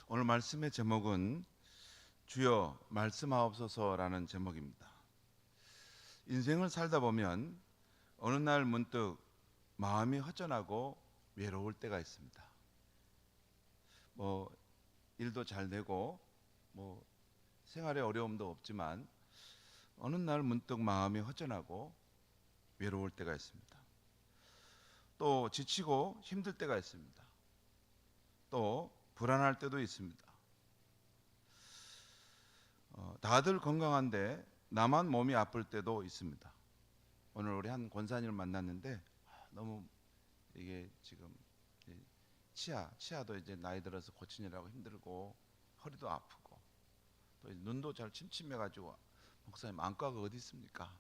오늘 말씀의 제목은 주여 말씀하옵소서라는 제목입니다. 인생을 살다 보면 어느 날 문득 마음이 허전하고 외로울 때가 있습니다. 일도 잘 되고 생활에 어려움도 없지만 어느 날 문득 마음이 허전하고 외로울 때가 있습니다. 또 지치고 힘들 때가 있습니다. 또 불안할 때도 있습니다. 다들 건강한데 나만 몸이 아플 때도 있습니다. 오늘 우리 한 권사님을 만났는데 너무 이게 지금 치아도 이제 나이 들어서 고치느라고 힘들고 허리도 아프고 또 눈도 잘 침침해가지고 목사님 안과가 어디 있습니까?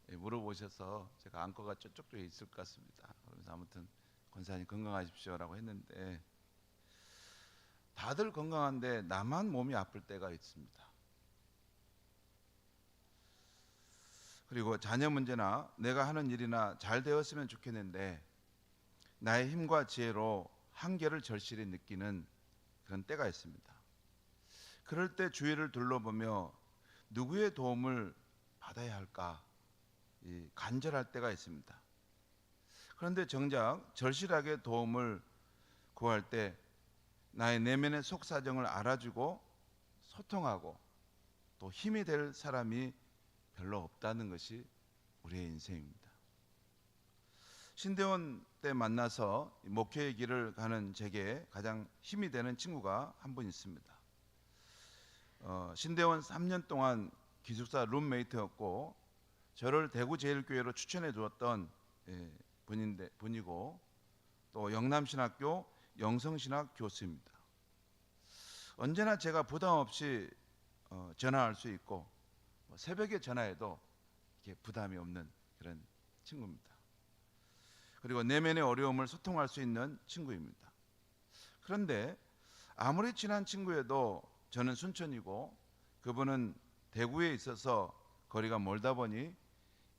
물어보셔서 제가 안과가 저쪽에 있을 것 같습니다. 그래서 아무튼 권사님 건강하십시오라고 했는데 다들 건강한데 나만 몸이 아플 때가 있습니다. 그리고 자녀 문제나 내가 하는 일이나 잘 되었으면 좋겠는데 나의 힘과 지혜로 한계를 절실히 느끼는 그런 때가 있습니다. 그럴 때 주위를 둘러보며 누구의 도움을 받아야 할까 간절할 때가 있습니다. 그런데 정작 절실하게 도움을 구할 때 나의 내면의 속사정을 알아주고 소통하고 또 힘이 될 사람이 별로 없다는 것이 우리의 인생입니다. 신대원 때 만나서 목회의 길을 가는 제게 가장 힘이 되는 친구가 한 분 있습니다. 신대원 3년 동안 기숙사 룸메이트였고 저를 대구제일교회로 추천해 주었던 분이고 또 영남신학교 영성신학 교수입니다. 언제나 제가 부담 없이 전화할 수 있고 새벽에 전화해도 이렇게 부담이 없는 그런 친구입니다. 그리고 내면의 어려움을 소통할 수 있는 친구입니다. 그런데 아무리 친한 친구여도 저는 순천이고 그분은 대구에 있어서 거리가 멀다 보니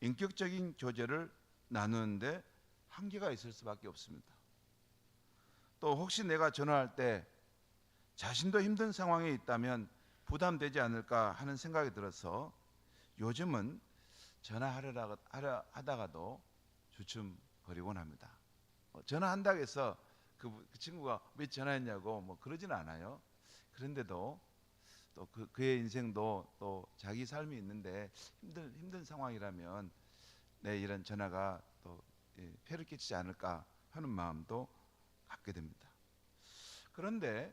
인격적인 교제를 나누는데 한계가 있을 수밖에 없습니다. 또 혹시 내가 전화할 때 자신도 힘든 상황에 있다면 부담되지 않을까 하는 생각이 들어서 요즘은 전화하려 하다가도 주춤거리곤 합니다. 전화한다고 해서 그 친구가 왜 전화했냐고 그러지는 않아요. 그런데도 또 그의 인생도 또 자기 삶이 있는데 힘든 상황이라면 내 이런 전화가 또 폐를 끼치지 않을까 하는 마음도 갖게 됩니다. 그런데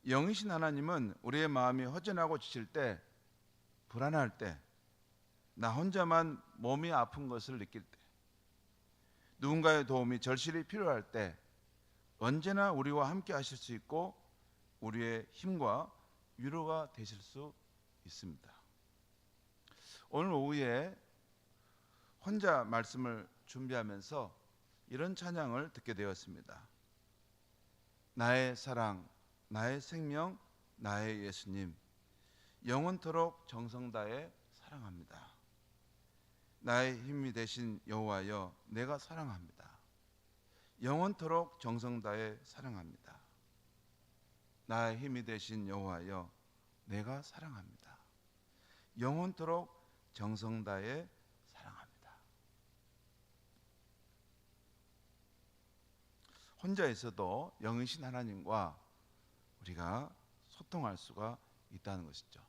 영이신 하나님은 우리의 마음이 허전하고 지칠 때, 불안할 때, 나 혼자만 몸이 아픈 것을 느낄 때, 누군가의 도움이 절실히 필요할 때 언제나 우리와 함께 하실 수 있고 우리의 힘과 위로가 되실 수 있습니다. 오늘 오후에 혼자 말씀을 준비하면서 이런 찬양을 듣게 되었습니다. 나의 사랑, 나의 생명, 나의 예수님, 영원토록 정성 다해 사랑합니다. 나의 힘이 되신 여호와여, 내가 사랑합니다. 영원토록 정성 다해 사랑합니다. 나의 힘이 되신 여호와여, 내가 사랑합니다. 영원토록 정성 다해 사랑합니다. 혼자 있어도 영이신 하나님과 우리가 소통할 수가 있다는 것이죠.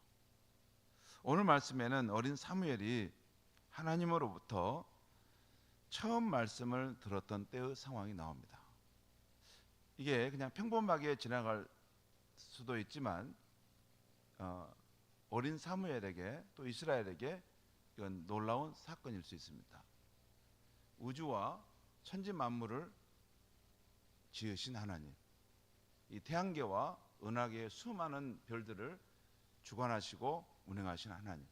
오늘 말씀에는 어린 사무엘이 하나님으로부터 처음 말씀을 들었던 때의 상황이 나옵니다. 이게 그냥 평범하게 지나갈 수도 있지만 어린 사무엘에게 또 이스라엘에게 이건 놀라운 사건일 수 있습니다. 우주와 천지 만물을 지으신 하나님, 이 태양계와 은하계의 수많은 별들을 주관하시고 운행하신 하나님,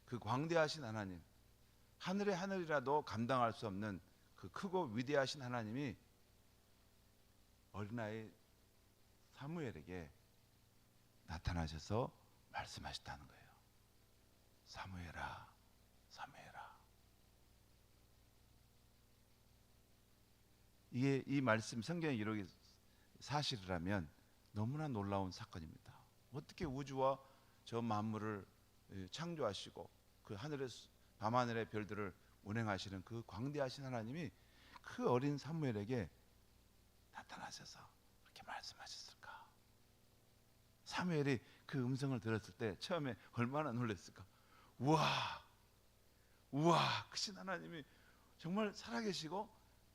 그 광대하신 하나님, 하늘의 하늘이라도 감당할 수 없는 그 크고 위대하신 하나님이 어린아이 사무엘에게 나타나셔서 말씀하셨다는 거예요. 사무엘아, 사무엘아. 이게 이 말씀 성경의 기록이 사실이라면 너무나 놀라운 사건입니다. 어떻게 우주와 저 만물을 창조하시고 그 밤하늘의 별들을 운행하시는 그 광대하신 하나님이 그 어린 사무엘에게 나타나셔서 그렇게 말씀하셨을까? 사무엘이 그 음성을 들었을 때 처음에 얼마나 놀랐을까? 우와, 우와, 크신 하나님이 정말 살아계시고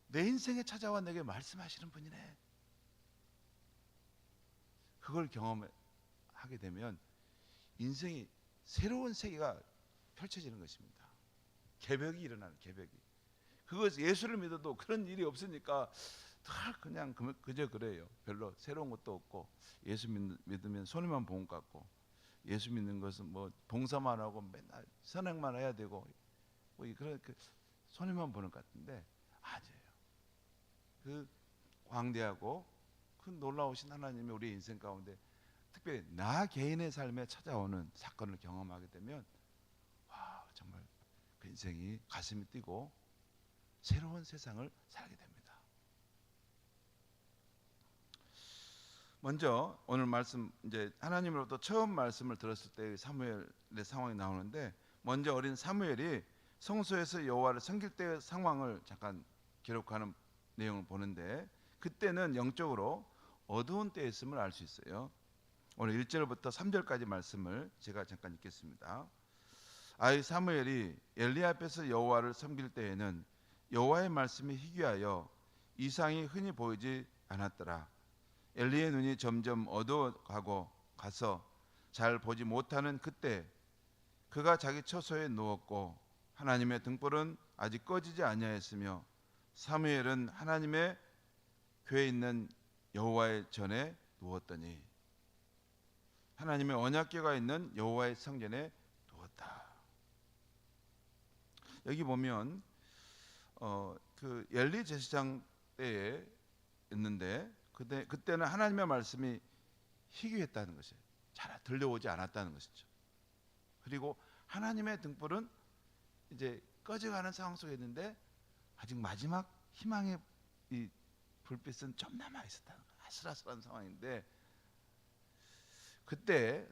내 인생에 찾아와 내게 말씀하시는 분이네. 그걸 경험하게 되면 인생이 새로운 세계가 펼쳐지는 것입니다. 개벽이 일어나는, 개벽이. 그거 예수를 믿어도 그런 일이 없으니까 그냥 그저 그래요. 별로 새로운 것도 없고, 예수 믿으면 손해만 본 것 같고, 예수 믿는 것은 뭐 봉사만 하고 맨날 선행만 해야 되고 뭐 그런 손해만 보는 것 같은데 아니에요. 그 광대하고 그 놀라우신 하나님이 우리 인생 가운데 특별히 나 개인의 삶에 찾아오는 사건을 경험하게 되면 와, 정말 그 인생이 가슴이 뛰고 새로운 세상을 살게 됩니다. 먼저 오늘 말씀, 이제 하나님으로부터 처음 말씀을 들었을 때 사무엘의 상황이 나오는데, 먼저 어린 사무엘이 성소에서 여호와를 섬길 때의 상황을 잠깐 기록하는 내용을 보는데, 그때는 영적으로 어두운 때였음을 알 수 있어요. 오늘 1절부터 3절까지 말씀을 제가 잠깐 읽겠습니다. 아이 사무엘이 엘리 앞에서 여호와를 섬길 때에는 여호와의 말씀이 희귀하여 이상이 흔히 보이지 않았더라. 엘리의 눈이 점점 어두워가고 가서 잘 보지 못하는 그때 그가 자기 처소에 누웠고 하나님의 등불은 아직 꺼지지 아니하였으며 사무엘은 하나님의 궤에 있는 여호와의 전에 누웠더니, 하나님의 언약궤가 있는 여호와의 성전에 누웠다. 여기 보면 그 엘리 제사장 때에 있는데 그때는 하나님의 말씀이 희귀했다는 것이에요. 잘 들려오지 않았다는 것이죠. 그리고 하나님의 등불은 이제 꺼져가는 상황 속에 있는데 아직 마지막 희망의 이 불빛은 좀 남아 있었다는 거예요. 아슬아슬한 상황인데, 그때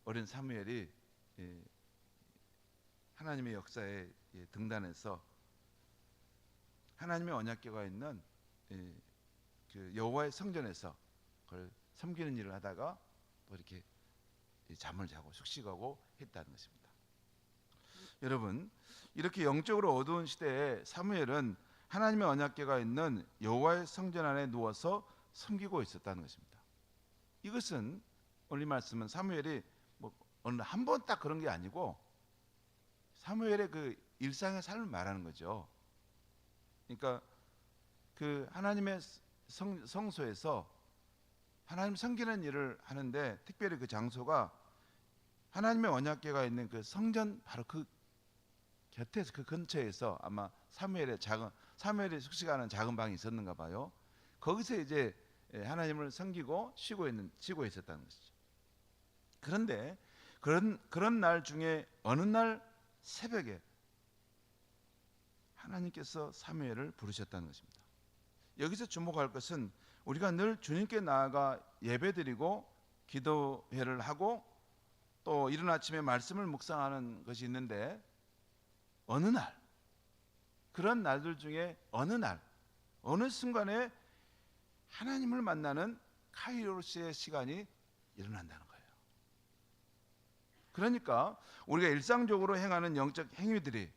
어린 사무엘이 하나님의 역사에 등단해서 하나님의 언약궤가 있는 그 여호와의 성전에서 그걸 섬기는 일을 하다가 또 이렇게 잠을 자고 숙식하고 했다는 것입니다. 여러분, 이렇게 영적으로 어두운 시대에 사무엘은 하나님의 언약궤가 있는 여호와의 성전 안에 누워서 섬기고 있었다는 것입니다. 이것은 오늘 말씀은 사무엘이 뭐 어느 한 번 딱 그런 게 아니고 사무엘의 그 일상의 삶을 말하는 거죠. 그러니까 그 하나님의 성소에서 하나님 섬기는 일을 하는데, 특별히 그 장소가 하나님의 언약궤가 있는 그 성전 바로 그 곁에서, 그 근처에서 아마 사무엘이 숙식하는 작은 방이 있었는가 봐요. 거기서 이제 하나님을 섬기고 쉬고 있었다는 것이죠. 그런데 그런 날 중에 어느 날 새벽에 하나님께서 사무엘을 부르셨다는 것입니다. 여기서 주목할 것은 우리가 늘 주님께 나아가 예배드리고 기도회를 하고 또 이른 아침에 말씀을 묵상하는 것이 있는데, 어느 날, 그런 날들 중에 어느 날, 어느 순간에 하나님을 만나는 카이로스의 시간이 일어난다는 거예요. 그러니까 우리가 일상적으로 행하는 영적 행위들이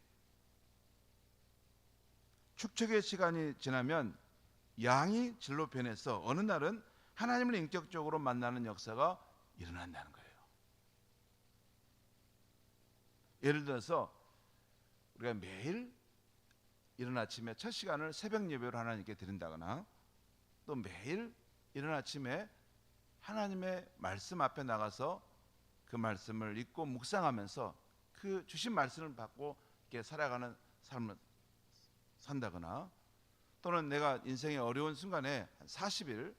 축적의 시간이 지나면 양이 질로 변해서 어느 날은 하나님을 인격적으로 만나는 역사가 일어난다는 거예요. 예를 들어서 우리가 매일 이른 아침에 첫 시간을 새벽 예배로 하나님께 드린다거나, 또 매일 이른 아침에 하나님의 말씀 앞에 나가서 그 말씀을 읽고 묵상하면서 그 주신 말씀을 받고 이렇게 살아가는 삶을 산다거나, 또는 내가 인생의 어려운 순간에 40일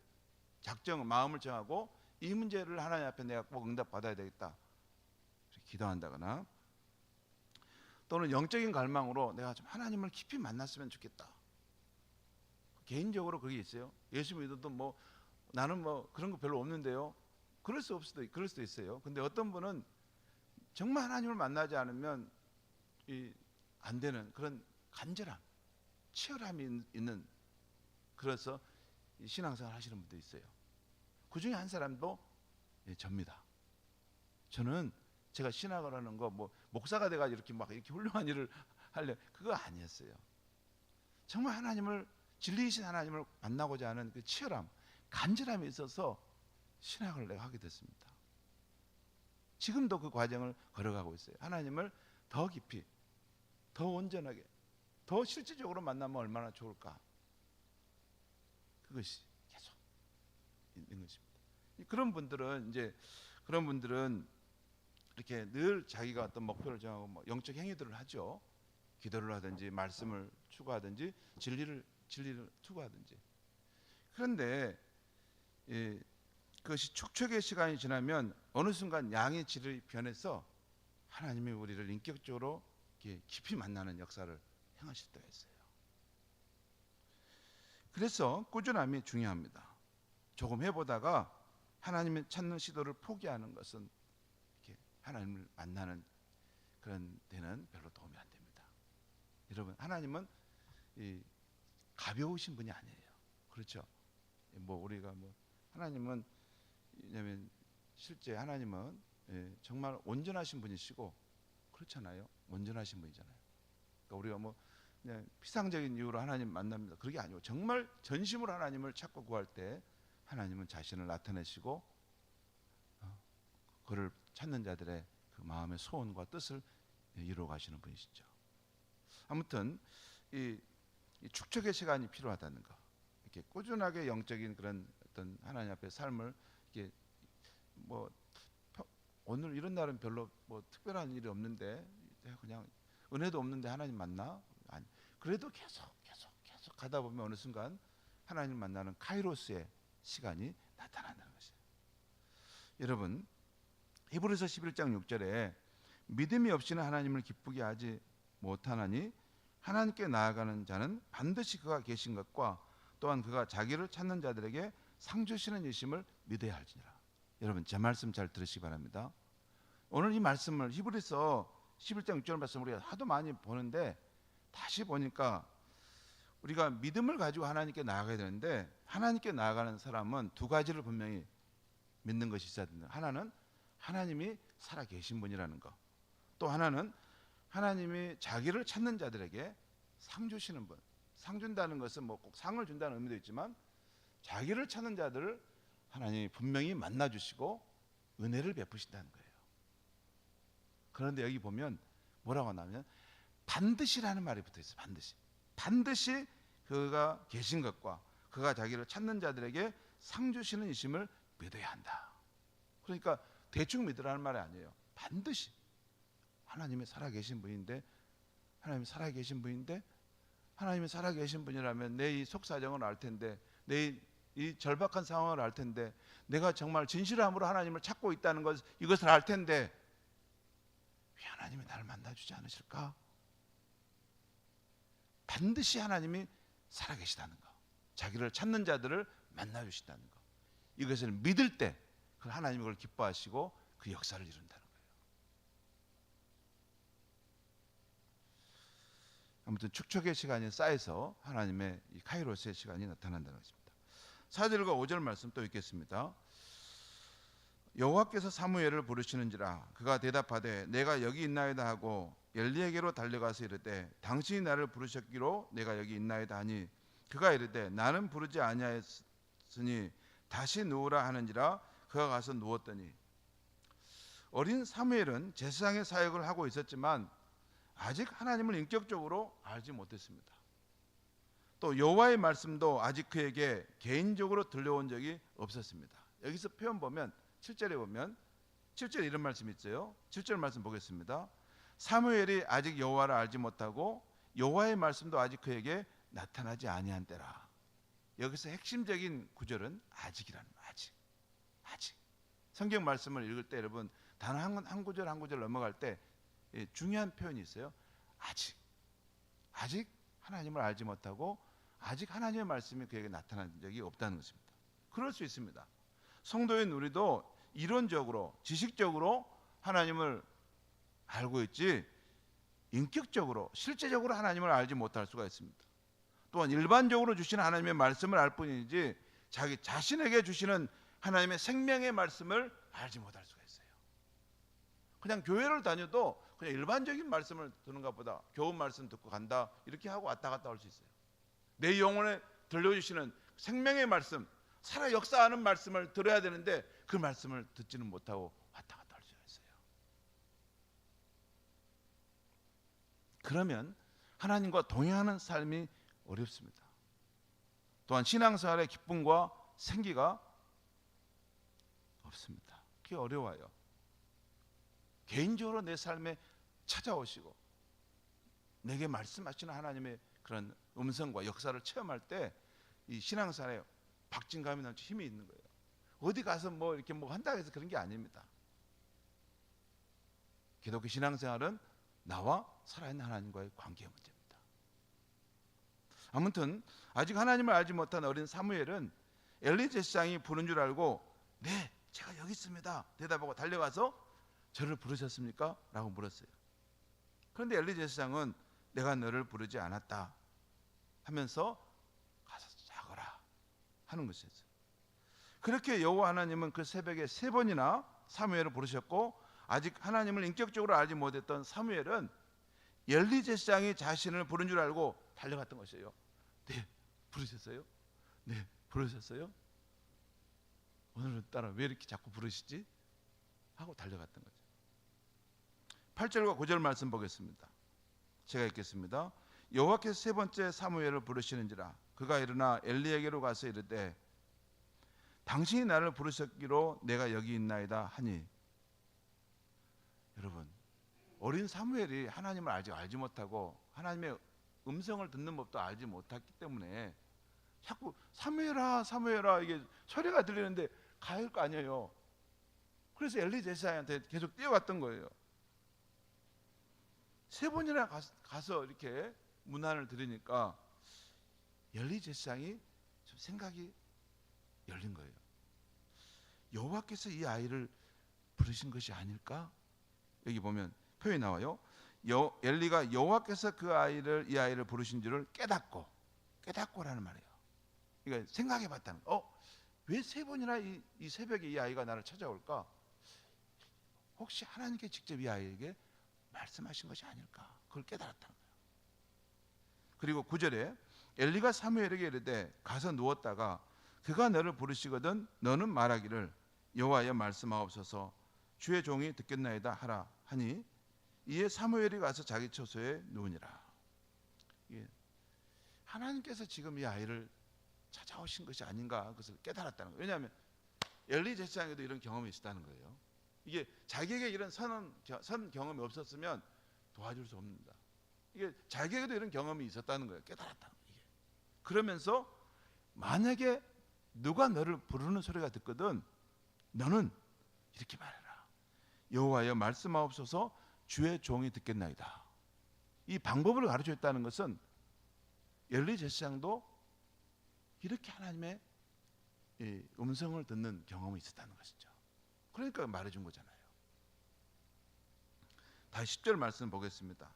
마음을 정하고 이 문제를 하나님 앞에 내가 꼭 응답받아야 되겠다 기도한다거나, 또는 영적인 갈망으로 내가 좀 하나님을 깊이 만났으면 좋겠다. 개인적으로 그게 있어요. 예수 믿어도 뭐 나는 뭐 그런 거 별로 없는데요. 그럴 수도 있어요. 근데 어떤 분은 정말 하나님을 만나지 않으면 안 되는 그런 간절함, 치열함이 있는, 그래서 신앙생활 하시는 분도 있어요. 그 중에 한 사람도 접니다. 저는 제가 신학을 하는 거 뭐 목사가 돼가지고 이렇게 막 이렇게 훌륭한 일을 하려, 그거 아니었어요. 정말 하나님을, 진리이신 하나님을 만나고자 하는 그 치열함, 간절함이 있어서 신학을 내가 하게 됐습니다. 지금도 그 과정을 걸어가고 있어요. 하나님을 더 깊이, 더 온전하게, 더 실질적으로 만나면 얼마나 좋을까. 그것이 계속 있는 것입니다. 그런 분들은 이렇게 늘 자기가 어떤 목표를 정하고 뭐 영적 행위들을 하죠. 기도를 하든지 말씀을 추구하든지 진리를 추구하든지. 그런데 그것이 촉촉의 시간이 지나면 어느 순간 양의 질이 변해서 하나님이 우리를 인격적으로 깊이 만나는 역사를 행하실 때가 있어요. 그래서 꾸준함이 중요합니다. 조금 해보다가 하나님을 찾는 시도를 포기하는 것은 이렇게 하나님을 만나는 그런 데는 별로 도움이 안 됩니다. 여러분, 하나님은 가벼우신 분이 아니에요. 그렇죠? 뭐 우리가 뭐 하나님은, 왜냐하면 실제 하나님은 정말 온전하신 분이시고 그렇잖아요. 온전하신 분이잖아요. 그러니까 우리가 뭐 그냥 피상적인 이유로 하나님 만납니다, 그게 아니고 정말 전심으로 하나님을 찾고 구할 때 하나님은 자신을 나타내시고 그를 찾는 자들의 그 마음의 소원과 뜻을 이루어 가시는 분이시죠. 아무튼 이 축적의 시간이 필요하다는 거, 이렇게 꾸준하게 영적인 그런 어떤 하나님 앞에 삶을, 이게 뭐 오늘 이런 날은 별로 뭐 특별한 일이 없는데, 그냥 은혜도 없는데 하나님 만나? 아니, 그래도 계속 가다 보면 어느 순간 하나님 만나는 카이로스의 시간이 나타난다는 것이에요. 여러분, 히브리서 11장 6절에 믿음이 없이는 하나님을 기쁘게 하지 못하나니 하나님께 나아가는 자는 반드시 그가 계신 것과 또한 그가 자기를 찾는 자들에게 상 주시는 이심을 믿어야 할지니라. 여러분, 제 말씀 잘 들으시기 바랍니다. 오늘 이 말씀을, 히브리서 11장 6절 말씀을 우리가 하도 많이 보는데 다시 보니까 우리가 믿음을 가지고 하나님께 나아가야 되는데, 하나님께 나아가는 사람은 두 가지를 분명히 믿는 것이 있어야 된다. 하나는 하나님이 살아계신 분이라는 것, 또 하나는 하나님이 자기를 찾는 자들에게 상 주시는 분. 상 준다는 것은 뭐 꼭 상을 준다는 의미도 있지만 자기를 찾는 자들을 하나님이 분명히 만나 주시고 은혜를 베푸신다는 거예요. 그런데 여기 보면 뭐라고 하냐면 반드시라는 말이 붙어 있어요. 반드시 그가 계신 것과 그가 자기를 찾는 자들에게 상 주시는 이심을 믿어야 한다. 그러니까 대충 믿으라는 말이 아니에요. 반드시 하나님이 살아계신 분인데, 하나님이 살아계신 분이라면 내 이 속사정을 알 텐데, 내 이 절박한 상황을 알 텐데, 내가 정말 진실함으로 하나님을 찾고 있다는 것, 이것을 알 텐데 왜 하나님이 나를 만나주지 않으실까? 반드시 하나님이 살아계시다는 것, 자기를 찾는 자들을 만나주시다는 것, 이것을 믿을 때 그 하나님이 그걸 기뻐하시고 그 역사를 이룬다는 거예요. 아무튼 축적의 시간이 쌓여서 하나님의 이 카이로스의 시간이 나타난다는 것입니다. 4절과 5절 말씀 또 읽겠습니다. 여호와께서 사무엘을 부르시는지라 그가 대답하되 내가 여기 있나이다 하고 엘리에게로 달려가서 이르되 당신이 나를 부르셨기로 내가 여기 있나이다 하니 그가 이르되 나는 부르지 아니하였으니 다시 누우라 하는지라 그가 가서 누웠더니, 어린 사무엘은 제사장의 사역을 하고 있었지만 아직 하나님을 인격적으로 알지 못했습니다. 또 여호와의 말씀도 아직 그에게 개인적으로 들려온 적이 없었습니다. 여기서 표현 보면 7절에 보면 7절에 이런 말씀이 있어요. 7절 말씀 보겠습니다. 사무엘이 아직 여호와를 알지 못하고 여호와의 말씀도 아직 그에게 나타나지 아니한 때라. 여기서 핵심적인 구절은 아직이라는 거예요. 아직. 성경 말씀을 읽을 때 여러분 단 한 구절 한 구절 넘어갈 때 중요한 표현이 있어요. 아직 하나님을 알지 못하고 아직 하나님의 말씀이 그에게 나타난 적이 없다는 것입니다. 그럴 수 있습니다. 성도인 우리도 이론적으로 지식적으로 하나님을 알고 있지 인격적으로 실제적으로 하나님을 알지 못할 수가 있습니다. 또한 일반적으로 주시는 하나님의 말씀을 알 뿐이지 자기 자신에게 주시는 하나님의 생명의 말씀을 알지 못할 수가 있어요. 그냥 교회를 다녀도 그냥 일반적인 말씀을 듣는 것보다 교훈 말씀 듣고 간다 이렇게 하고 왔다 갔다 할 수 있어요. 내 영혼에 들려주시는 생명의 말씀, 살아 역사하는 말씀을 들어야 되는데 그 말씀을 듣지는 못하고 왔다 갔다 할 수가 있어요. 그러면 하나님과 동행하는 삶이 어렵습니다. 또한 신앙생활의 기쁨과 생기가 없습니다. 그게 어려워요. 개인적으로 내 삶에 찾아오시고 내게 말씀하시는 하나님의 그런 음성과 역사를 체험할 때 이 신앙생활에 박진감이 넘치고 힘이 있는 거예요. 어디 가서 뭐 이렇게 뭐 한다고 해서 그런 게 아닙니다. 기독교 신앙생활은 나와 살아있는 하나님과의 관계의 문제입니다. 아무튼 아직 하나님을 알지 못한 어린 사무엘은 엘리 제사장이 부른 줄 알고 네, 제가 여기 있습니다 대답하고 달려가서 저를 부르셨습니까? 라고 물었어요. 그런데 엘리 제사장은 내가 너를 부르지 않았다 하면서 가서 자거라 하는 것이었어요. 그렇게 여호와 하나님은 그 새벽에 3번이나 사무엘을 부르셨고 아직 하나님을 인격적으로 알지 못했던 사무엘은 엘리 제사장이 자신을 부른 줄 알고 달려갔던 것이에요. 네, 부르셨어요? 네, 부르셨어요? 오늘따라 왜 이렇게 자꾸 부르시지? 하고 달려갔던 거죠. 8절과 9절 말씀 보겠습니다. 제가 읽겠습니다. 여호와께서 3번째 사무엘을 부르시는지라 그가 일어나 엘리에게로 가서 이르되 당신이 나를 부르셨기로 내가 여기 있나이다 하니. 여러분, 어린 사무엘이 하나님을 아직 알지 못하고 하나님의 음성을 듣는 법도 알지 못했기 때문에 자꾸 사무엘아 사무엘아 이게 소리가 들리는데 가야 할 거 아니에요. 그래서 엘리 제사장한테 계속 뛰어갔던 거예요. 3번이나 가서 이렇게 문안을 들으니까 엘리 제사장이 좀 생각이 열린 거예요. 여호와께서 이 아이를 부르신 것이 아닐까? 여기 보면 표현이 나와요. 엘리가 여호와께서 이 아이를 부르신 줄을 깨닫고라는 말이에요. 그러니까 생각해봤다는 거. 왜 3번이나 이 새벽에 이 아이가 나를 찾아올까? 혹시 하나님께 직접 이 아이에게 말씀하신 것이 아닐까? 그걸 깨달았다는 거예요. 그리고 9절에 엘리가 사무엘에게 이르되 가서 누웠다가 그가 너를 부르시거든 너는 말하기를 여호와여 말씀하옵소서 주의 종이 듣겠나이다 하라 하니 이에 사무엘이 가서 자기 처소에 누우니라. 하나님께서 지금 이 아이를 찾아오신 것이 아닌가 그것을 깨달았다는 거예요. 왜냐하면 엘리 제사장에도 이런 경험이 있었다는 거예요. 이게 자기에게 이런 선 경험이 없었으면 도와줄 수 없습니다. 이게 자기에게도 이런 경험이 있었다는 거예요. 깨달았다는 거예요. 그러면서 만약에 누가 너를 부르는 소리가 듣거든 너는 이렇게 말해라. 여호와여 말씀하옵소서 주의 종이 듣겠나이다. 이 방법을 가르쳐줬다는 것은 엘리 제사장도 이렇게 하나님의 음성을 듣는 경험이 있었다는 것이죠. 그러니까 말해준 거잖아요. 다시 10절 말씀 보겠습니다.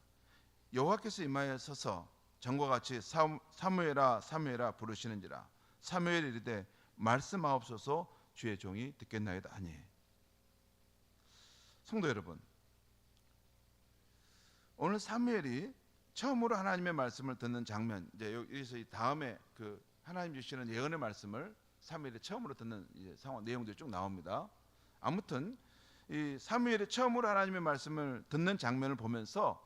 여호와께서 이마에 서서 전과 같이 사무엘아 사무엘아 부르시는지라 사무엘이 이르되 말씀하옵소서 주의 종이 듣겠나이다 하니. 성도 여러분, 오늘 사무엘이 처음으로 하나님의 말씀을 듣는 장면, 이제 여기서 이 다음에 그 하나님 주시는 예언의 말씀을 사무엘이 처음으로 듣는 상황 내용들이 쭉 나옵니다. 아무튼 이 사무엘이 처음으로 하나님의 말씀을 듣는 장면을 보면서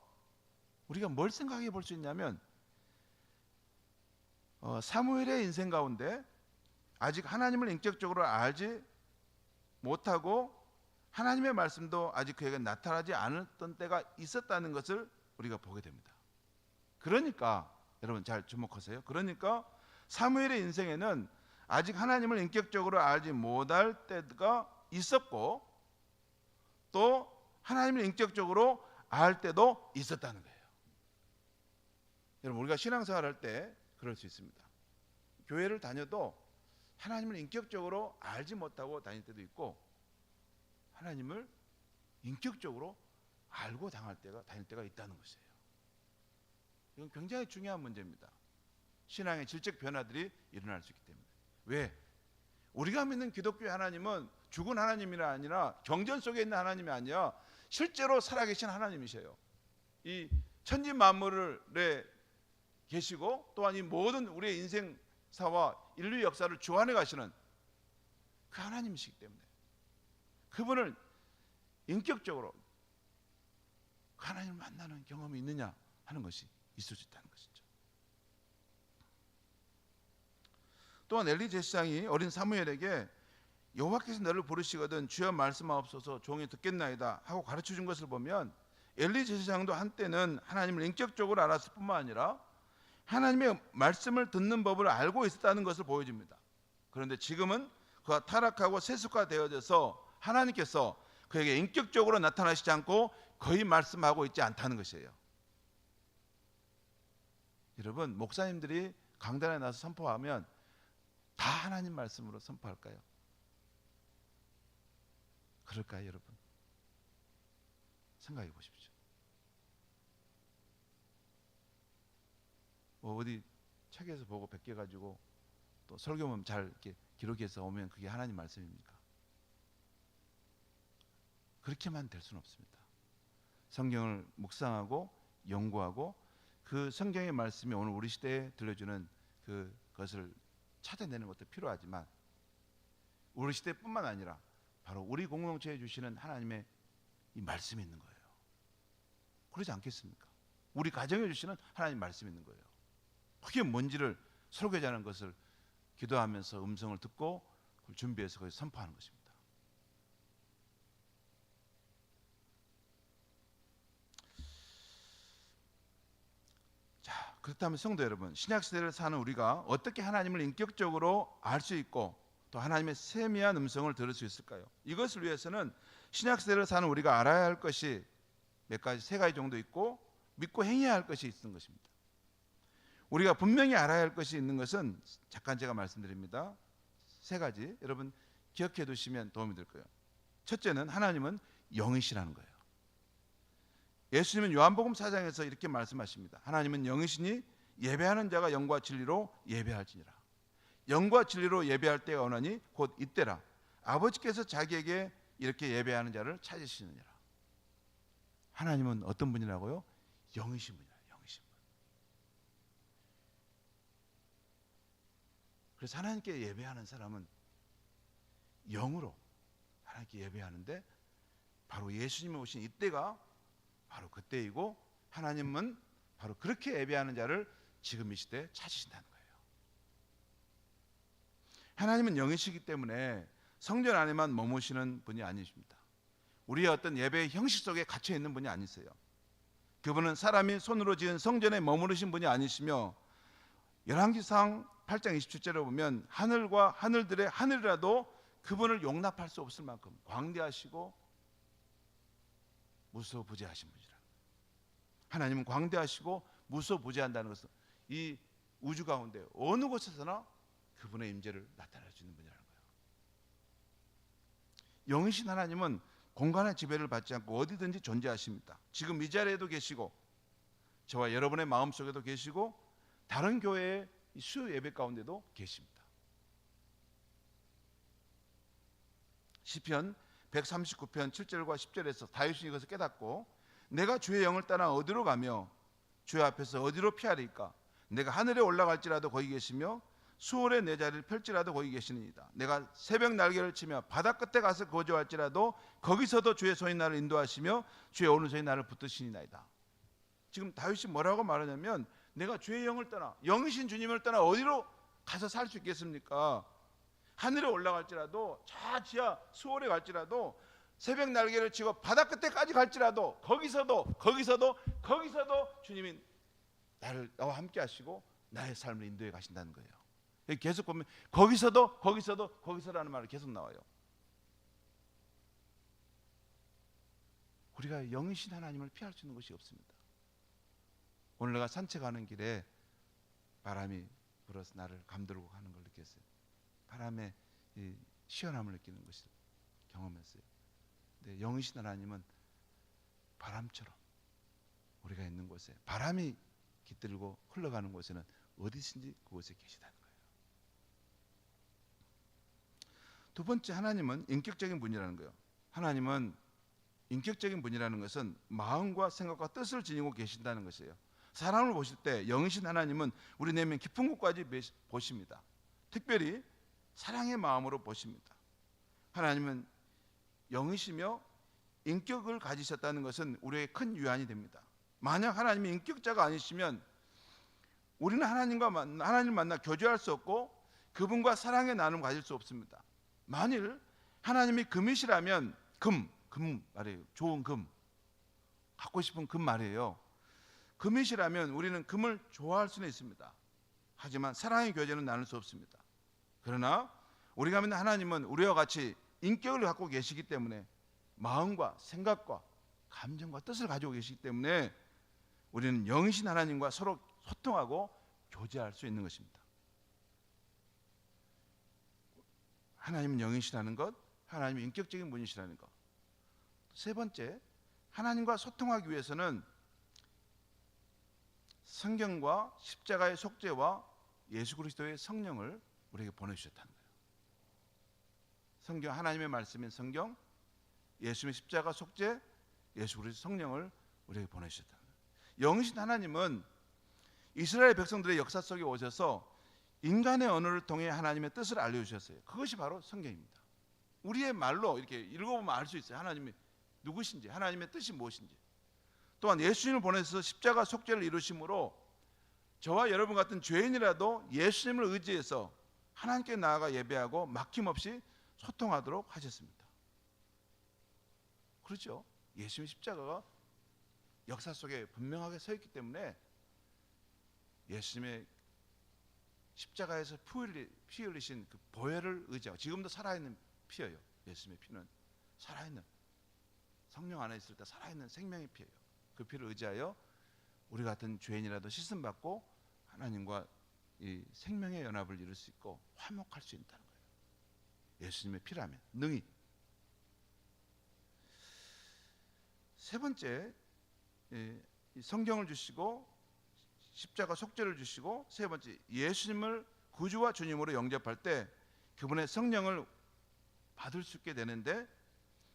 우리가 뭘 생각해 볼 수 있냐면 사무엘의 인생 가운데 아직 하나님을 인격적으로 알지 못하고 하나님의 말씀도 아직 그에게 나타나지 않았던 때가 있었다는 것을 우리가 보게 됩니다. 그러니까 여러분 잘 주목하세요. 그러니까 사무엘의 인생에는 아직 하나님을 인격적으로 알지 못할 때가 있었고 또 하나님을 인격적으로 알 때도 있었다는 거예요. 여러분 우리가 신앙생활 할 때 그럴 수 있습니다. 교회를 다녀도 하나님을 인격적으로 알지 못하고 다닐 때도 있고, 하나님을 인격적으로 알고 다닐 때가 있다는 것이에요. 이건 굉장히 중요한 문제입니다. 신앙의 질적 변화들이 일어날 수 있기 때문에. 왜? 우리가 믿는 기독교의 하나님은 죽은 하나님이 아니라 경전 속에 있는 하나님이 아니라 실제로 살아계신 하나님이세요. 이 천지 만물에 계시고 또한 이 모든 우리의 인생사와 인류 역사를 주관해 가시는 그 하나님이시기 때문에 그분을 인격적으로 그 하나님을 만나는 경험이 있느냐 하는 것이 있을 수 있다는 것이죠. 또한 엘리 제사장이 어린 사무엘에게 여호와께서 너를 부르시거든 주여 말씀하옵소서 종이 듣겠나이다 하고 가르쳐 준 것을 보면, 엘리 제사장도 한때는 하나님을 인격적으로 알았을 뿐만 아니라 하나님의 말씀을 듣는 법을 알고 있었다는 것을 보여줍니다. 그런데 지금은 그가 타락하고 세속화되어져서 하나님께서 그에게 인격적으로 나타나시지 않고 거의 말씀하고 있지 않다는 것이에요. 여러분, 목사님들이 강단에 나서 선포하면 다 하나님 말씀으로 선포할까요? 그럴까요, 여러분? 생각해 보십시오. 어디 책에서 보고 베껴가지고 또 설교문 잘 이렇게 기록해서 오면 그게 하나님 말씀입니까? 그렇게만 될 수는 없습니다. 성경을 묵상하고 연구하고 그 성경의 말씀이 오늘 우리 시대에 들려주는 그것을 찾아내는 것도 필요하지만, 우리 시대뿐만 아니라 바로 우리 공동체에 주시는 하나님의 이 말씀이 있는 거예요. 그러지 않겠습니까? 우리 가정에 주시는 하나님 말씀이 있는 거예요. 그게 뭔지를 설교자는 것을 기도하면서 음성을 듣고 그걸 준비해서 거기서 선포하는 것입니다. 자, 그렇다면 성도 여러분, 신약시대를 사는 우리가 어떻게 하나님을 인격적으로 알 수 있고 또 하나님의 세미한 음성을 들을 수 있을까요? 이것을 위해서는 신약시대를 사는 우리가 알아야 할 것이 세 가지 정도 있고 믿고 행해야 할 것이 있는 것입니다. 우리가 분명히 알아야 할 것이 있는 것은 잠깐 제가 말씀드립니다. 세 가지 여러분 기억해 두시면 도움이 될 거예요. 첫째는 하나님은 영이시라는 거예요. 예수님은 요한복음 4장에서 이렇게 말씀하십니다. 하나님은 영이시니 예배하는 자가 영과 진리로 예배할지니라. 영과 진리로 예배할 때가 오나니 곧 이때라. 아버지께서 자기에게 이렇게 예배하는 자를 찾으시느니라. 하나님은 어떤 분이라고요? 영이신 분이라. 영이신 분. 그래서 하나님께 예배하는 사람은 영으로 하나님께 예배하는데, 바로 예수님이 오신 이때가 바로 그때이고, 하나님은 바로 그렇게 예배하는 자를 지금 이 시대에 찾으신다는 거예요. 하나님은 영이시기 때문에 성전 안에만 머무시는 분이 아니십니다. 우리의 어떤 예배의 형식 속에 갇혀 있는 분이 아니세요. 그분은 사람이 손으로 지은 성전에 머무르신 분이 아니시며, 열왕기상 8장 27절에 보면 하늘과 하늘들의 하늘이라도 그분을 용납할 수 없을 만큼 광대하시고 무소부재하신 분이라. 하나님은 광대하시고 무소부재한다는 것은 이 우주 가운데 어느 곳에서나 그분의 임재를 나타낼 수 있는 분이라는 거예요. 영이신 하나님은 공간의 지배를 받지 않고 어디든지 존재하십니다. 지금 이 자리에도 계시고 저와 여러분의 마음속에도 계시고 다른 교회의 수요 예배 가운데도 계십니다. 시편 139편 7절과 10절에서 다윗이 이것을 깨닫고, 내가 주의 영을 따라 어디로 가며 주의 앞에서 어디로 피하리까? 내가 하늘에 올라갈지라도 거기 계시며 수월에 내 자리를 펼지라도 거기 계시니이다. 내가 새벽 날개를 치며 바다 끝에 가서 거주할지라도 거기서도 주의 손이 나를 인도하시며 주의 오른손이 나를 붙드시니이다. 지금 다윗이 뭐라고 말하냐면, 내가 주의 영을 떠나, 영이신 주님을 떠나 어디로 가서 살 수 있겠습니까? 하늘에 올라갈지라도, 저 지하 수월에 갈지라도, 새벽 날개를 치고 바다 끝에까지 갈지라도 거기서도 주님이 나와 함께 하시고 나의 삶을 인도해 가신다는 거예요. 계속 보면 거기서라는 말이 계속 나와요. 우리가 영이신 하나님을 피할 수 있는 것이 없습니다. 오늘 내가 산책하는 길에 바람이 불어서 나를 감돌고 가는 걸 느꼈어요. 바람의 이 시원함을 느끼는 것을 경험했어요. 근데 영이신 하나님은 바람처럼 우리가 있는 곳에, 바람이 깃들고 흘러가는 곳에는 어디든지 그곳에 계시다는 거예요. 두 번째, 하나님은 인격적인 분이라는 거예요. 하나님은 인격적인 분이라는 것은 마음과 생각과 뜻을 지니고 계신다는 것이에요. 사람을 보실 때 영이신 하나님은 우리 내면 깊은 곳까지 보십니다. 특별히 사랑의 마음으로 보십니다. 하나님은 영이시며 인격을 가지셨다는 것은 우리에게 큰 유안이 됩니다. 만약 하나님이 인격자가 아니시면 우리는 하나님을 만나 교제할 수 없고 그분과 사랑의 나눔을 가질 수 없습니다. 만일 하나님이 금이시라면, 금 말이에요. 좋은 금, 갖고 싶은 금 말이에요. 금이시라면 우리는 금을 좋아할 수는 있습니다. 하지만 사랑의 교제는 나눌 수 없습니다. 그러나 우리가 믿는 하나님은 우리와 같이 인격을 갖고 계시기 때문에, 마음과 생각과 감정과 뜻을 가지고 계시기 때문에 우리는 영이신 하나님과 서로 소통하고 교제할 수 있는 것입니다. 하나님은 영이시라는 것, 하나님은 인격적인 분이시라는 것. 세 번째, 하나님과 소통하기 위해서는 성경과 십자가의 속죄와 예수 그리스도의 성령을 우리에게 보내주셨다는 거예요. 성경, 하나님의 말씀인 성경, 예수님의 십자가 속죄, 예수 그리스도 성령을 우리에게 보내주셨다는 거예요. 영이신 하나님은 이스라엘 백성들의 역사 속에 오셔서 인간의 언어를 통해 하나님의 뜻을 알려주셨어요. 그것이 바로 성경입니다. 우리의 말로 이렇게 읽어보면 알 수 있어요. 하나님이 누구신지, 하나님의 뜻이 무엇인지. 또한 예수님을 보내서 십자가 속죄를 이루심으로 저와 여러분 같은 죄인이라도 예수님을 의지해서 하나님께 나아가 예배하고 막힘없이 소통하도록 하셨습니다. 그렇죠? 예수님의 십자가가 역사 속에 분명하게 서 있기 때문에 예수님의 십자가에서 피 흘리신 그 보혈을 의지하고, 지금도 살아있는 피예요. 예수님의 피는 살아있는, 성령 안에 있을 때 살아있는 생명의 피예요. 그 피를 의지하여 우리 같은 죄인이라도 씻음받고 하나님과 이 생명의 연합을 이룰 수 있고 화목할 수 있다는 거예요. 예수님의 피라면 능히. 세 번째, 성경을 주시고 십자가 속죄를 주시고, 세 번째, 예수님을 구주와 주님으로 영접할 때 그분의 성령을 받을 수 있게 되는데,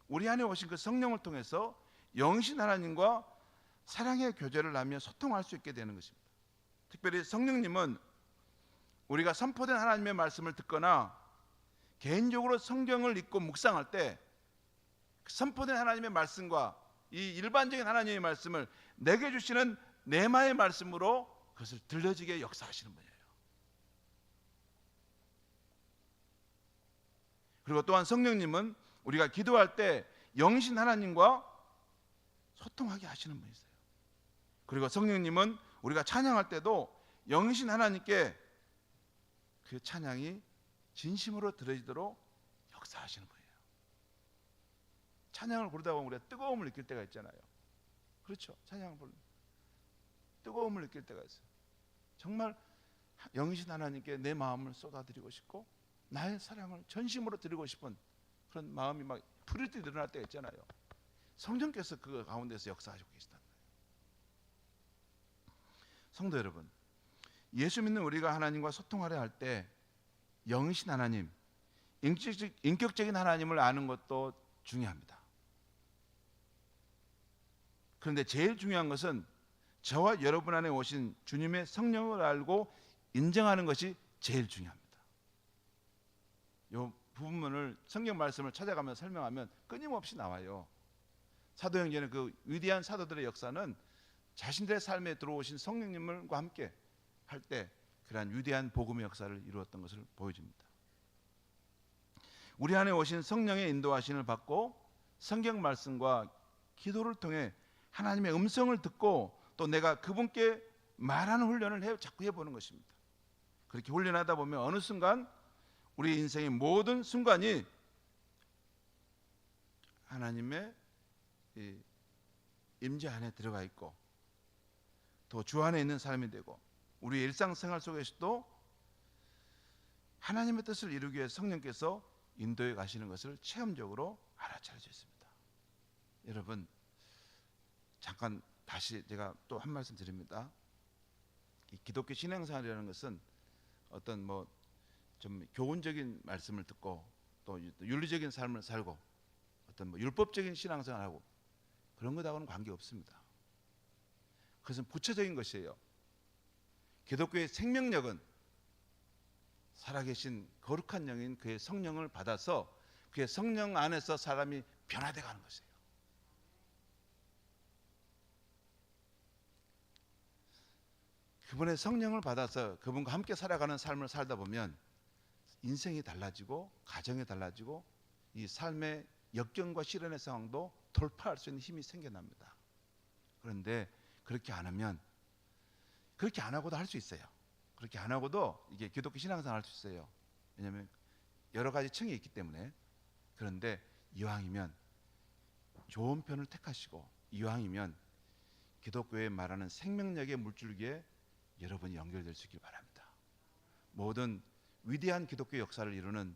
우리 안에 오신 그 성령을 통해서 영이신 하나님과 사랑의 교제를 하며 소통할 수 있게 되는 것입니다. 특별히 성령님은 우리가 선포된 하나님의 말씀을 듣거나 개인적으로 성경을 읽고 묵상할 때 선포된 하나님의 말씀과 이 일반적인 하나님의 말씀을 내게 주시는 내마의 말씀으로 그것을 들려지게 역사하시는 분이에요. 그리고 또한 성령님은 우리가 기도할 때 영이신 하나님과 소통하게 하시는 분이세요. 그리고 성령님은 우리가 찬양할 때도 영이신 하나님께 그 찬양이 진심으로 들어지도록 역사하시는 분이에요. 찬양을 부르다 보면 우리가 뜨거움을 느낄 때가 있잖아요. 그렇죠? 찬양을 부르면 뜨거움을 느낄 때가 있어요. 정말 영이신 하나님께 내 마음을 쏟아드리고 싶고 나의 사랑을 전심으로 드리고 싶은 그런 마음이 막 풀릴 때 일어날 때가 있잖아요. 성령께서 그 가운데서 역사하시고 계시다는 거예요. 성도 여러분, 예수 믿는 우리가 하나님과 소통하려 할 때 영이신 하나님, 인격적인 하나님을 아는 것도 중요합니다. 그런데 제일 중요한 것은 저와 여러분 안에 오신 주님의 성령을 알고 인정하는 것이 제일 중요합니다. 이 부분을 성경 말씀을 찾아가면서 설명하면 끊임없이 나와요. 사도행전의 그 위대한 사도들의 역사는 자신들의 삶에 들어오신 성령님과 함께 할 때 그러한 위대한 복음의 역사를 이루었던 것을 보여줍니다. 우리 안에 오신 성령의 인도하심을 받고 성경 말씀과 기도를 통해 하나님의 음성을 듣고 또 내가 그분께 말하는 훈련을 자꾸 해보는 것입니다. 그렇게 훈련하다 보면 어느 순간 우리 인생의 모든 순간이 하나님의 임재 안에 들어가 있고 또 주 안에 있는 사람이 되고 우리 일상생활 속에서도 하나님의 뜻을 이루기 위해 성령께서 인도해 가시는 것을 체험적으로 알아차릴 수 있습니다. 여러분, 잠깐 다시 제가 또 한 말씀 드립니다. 이 기독교 신앙생활이라는 것은 어떤 뭐 좀 교훈적인 말씀을 듣고 또 윤리적인 삶을 살고 어떤 뭐 율법적인 신앙생활하고 그런 것하고는 관계 없습니다. 그것은 부차적인 것이에요. 기독교의 생명력은 살아계신 거룩한 영인 그의 성령을 받아서 그의 성령 안에서 사람이 변화돼 가는 것이에요. 그분의 성령을 받아서 그분과 함께 살아가는 삶을 살다 보면 인생이 달라지고 가정이 달라지고 이 삶의 역경과 시련의 상황도 돌파할 수 있는 힘이 생겨납니다. 그런데 그렇게 안 하면, 그렇게 안 하고도 할 수 있어요. 그렇게 안 하고도 이게 기독교 신앙생활 할 수 있어요. 왜냐하면 여러 가지 층이 있기 때문에. 그런데 이왕이면 좋은 편을 택하시고 이왕이면 기독교에 말하는 생명력의 물줄기에 여러분이 연결될 수 있길 바랍니다. 모든 위대한 기독교 역사를 이루는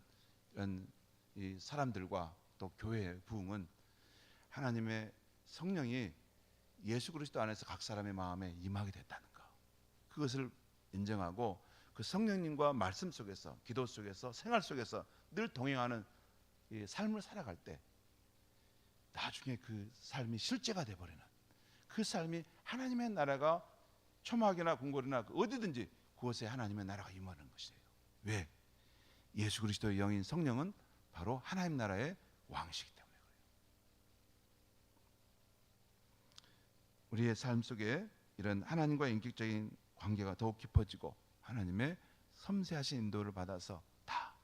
이런 이 사람들과 또 교회의 부흥은 하나님의 성령이 예수 그리스도 안에서 각 사람의 마음에 임하게 됐다는 것, 그것을 인정하고 그 성령님과 말씀 속에서, 기도 속에서, 생활 속에서 늘 동행하는 이 삶을 살아갈 때 나중에 그 삶이 실제가 돼버리는, 그 삶이 하나님의 나라가 초막이나 궁궐이나 어디든지 그곳에 하나님의 나라가 임하는 것이에요. 왜? 예수 그리스도의 영인 성령은 바로 하나님 나라의 왕이시기 때문에 그래요. 우리의 삶 속에 이런 하나님과의 인격적인 관계가 더욱 깊어지고 하나님의 섬세하신 인도를 받아서 다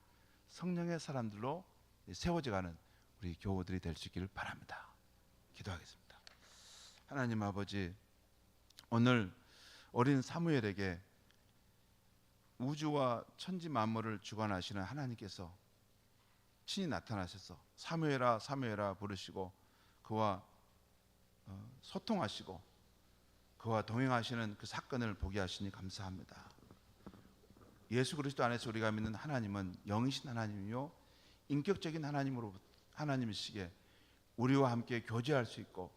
성령의 사람들로 세워져가는 우리 교우들이 될 수 있기를 바랍니다. 기도하겠습니다. 하나님 아버지, 오늘 어린 사무엘에게 우주와 천지 만물을 주관하시는 하나님께서 친히 나타나셔서 사무엘아 사무엘아 부르시고 그와 소통하시고 그와 동행하시는 그 사건을 보게 하시니 감사합니다. 예수 그리스도 안에서 우리가 믿는 하나님은 영이신 하나님이요 인격적인 하나님이시기에 우리와 함께 교제할 수 있고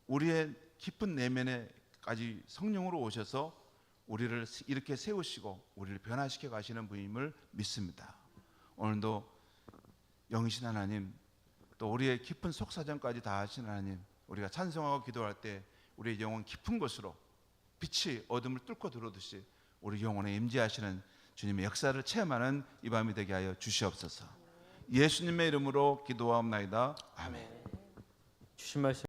우리의 깊은 내면에까지 성령으로 오셔서 우리를 이렇게 세우시고 우리를 변화시켜 가시는 분임을 믿습니다. 오늘도 영이신 하나님, 또 우리의 깊은 속사정까지 다 하신 하나님, 우리가 찬송하고 기도할 때 우리의 영혼 깊은 곳으로 빛이 어둠을 뚫고 들어오듯이 우리 영혼에 임재하시는 주님의 역사를 체험하는 이 밤이 되게 하여 주시옵소서. 예수님의 이름으로 기도하옵나이다. 아멘. 주신 말씀